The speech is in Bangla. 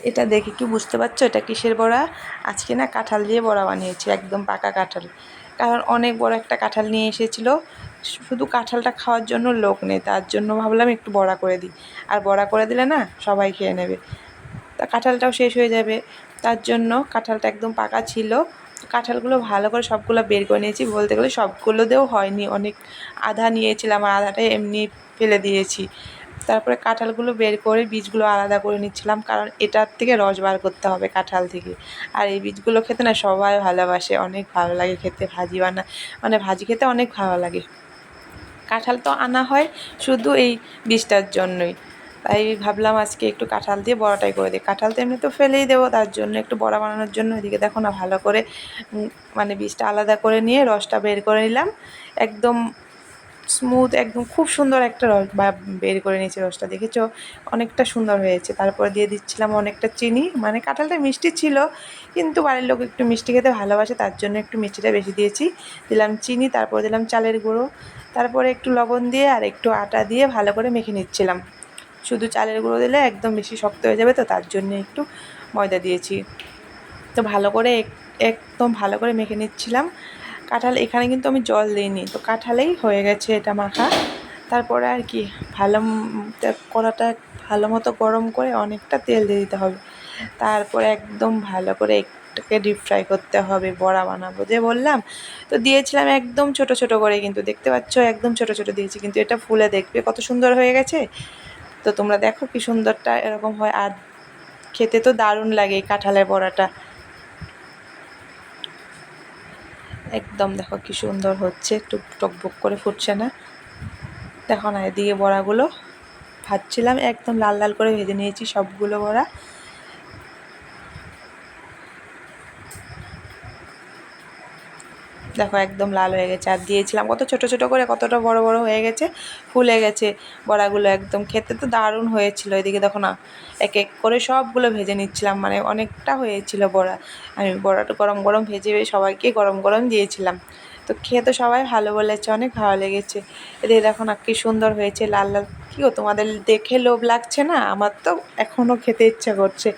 এটা দেখে কি বুঝতে পারছো এটা কিসের বড়া? আজকে না কাঁঠাল দিয়ে বড়া বানিয়েছি, একদম পাকা কাঁঠাল। কারণ অনেক বড় একটা কাঁঠাল নিয়ে এসেছিলো, শুধু কাঁঠালটা খাওয়ার জন্য লোক নেই, তার জন্য ভাবলাম একটু বড়া করে দিই। আর বড়া করে দিলে না সবাই খেয়ে নেবে, তা কাঁঠালটাও শেষ হয়ে যাবে। তার জন্য কাঁঠালটা একদম পাকা ছিল। কাঁঠালগুলো ভালো করে সবগুলো বের করে নিয়েছি, বলতে গেলে সবগুলোতেও হয়নি, অনেক আধা নিয়েছিলাম আর আধাটা এমনি ফেলে দিয়েছি। তারপরে কাঁঠালগুলো বের করে বীজগুলো আলাদা করে নিচ্ছিলাম, কারণ এটার থেকে রস বার করতে হবে কাঁঠাল থেকে। আর এই বীজগুলো খেতে না সবাই ভালোবাসে, অনেক ভালো লাগে খেতে, ভাজি মানে ভাজি খেতে অনেক ভালো লাগে। কাঁঠাল তো আনা হয় শুধু এই বীজটার জন্যই, তাই ভাবলাম আজকে একটু কাঁঠাল দিয়ে বড়াটাই করে দিই। কাঁঠাল তো এমনি তো ফেলেই দেবো, তার জন্য একটু বড়া বানানোর জন্য এদিকে দেখো না ভালো করে মানে বীজটা আলাদা করে নিয়ে রসটা বের করে নিলাম, একদম স্মুথ, একদম খুব সুন্দর একটা রস বের করে নিয়েছি। রসটা দেখেছো অনেকটা সুন্দর হয়েছে। তারপরে দিয়ে দিচ্ছিলাম অনেকটা চিনি, মানে কাঁঠালটা মিষ্টি ছিল কিন্তু বাড়ির লোক একটু মিষ্টি খেতে ভালোবাসে, তার জন্য একটু মিষ্টিটা বেশি দিয়েছি। দিলাম চিনি, তারপরে দিলাম চালের গুঁড়ো, তারপরে একটু লবণ দিয়ে আর একটু আটা দিয়ে ভালো করে মেখে নিচ্ছিলাম। শুধু চালের গুঁড়ো দিলে একদম বেশি শক্ত হয়ে যাবে, তো তার জন্য একটু ময়দা দিয়েছি। তো ভালো করে একদম ভালো করে মেখে নিচ্ছিলাম। কাঁঠাল এখানে কিন্তু আমি জল দিইনি, তো কাঁঠালেই হয়ে গেছে এটা মাখা। তারপরে আর কি ভালো কড়াটা ভালো মতো গরম করে অনেকটা তেল দিয়ে দিতে হবে। তারপরে একদম ভালো করে একটাকে ডিপ ফ্রাই করতে হবে, বড়া বানাবো যে বললাম। তো দিয়েছিলাম একদম ছোট ছোট করে, কিন্তু দেখতে পাচ্ছ একদম ছোট ছোট দিয়েছি, কিন্তু এটা ফুলে দেখবে কত সুন্দর হয়ে গেছে। তো তোমরা দেখো কি সুন্দরটা এরকম হয়, আর খেতে তো দারুণ লাগে এই কাঁঠালের বড়াটা। একদম দেখো কি সুন্দর হচ্ছে, একটু টকবক করে ফুটছে না? দেখো না, এদিকে বড়াগুলো ভাজছিলাম, একদম লাল লাল করে ভেজে নিয়েছি সবগুলো বড়া। দেখো একদম লাল হয়ে গেছে, আর দিয়েছিলাম কত ছোট ছোট করে, কতটা বড় বড় হয়ে গেছে, ফুলে গেছে বড়াগুলো, একদম খেতে তো দারুণ হয়েছিল। এদিকে দেখো না এক এক করে সবগুলো ভেজে নিচ্ছিলাম, মানে অনেকটা হয়েছিল বড়া। আমি বড়াটা গরম গরম ভেজে সবাইকে গরম গরম দিয়েছিলাম, তো খেয়ে তো সবাই ভালো বলেছে, অনেক ভালো লেগেছে। এদিকে দেখো না কি সুন্দর হয়েছে লাল লাল। কী গো, তোমাদের দেখে লোভ লাগছে না? আমার তো এখনও খেতে ইচ্ছা করছে।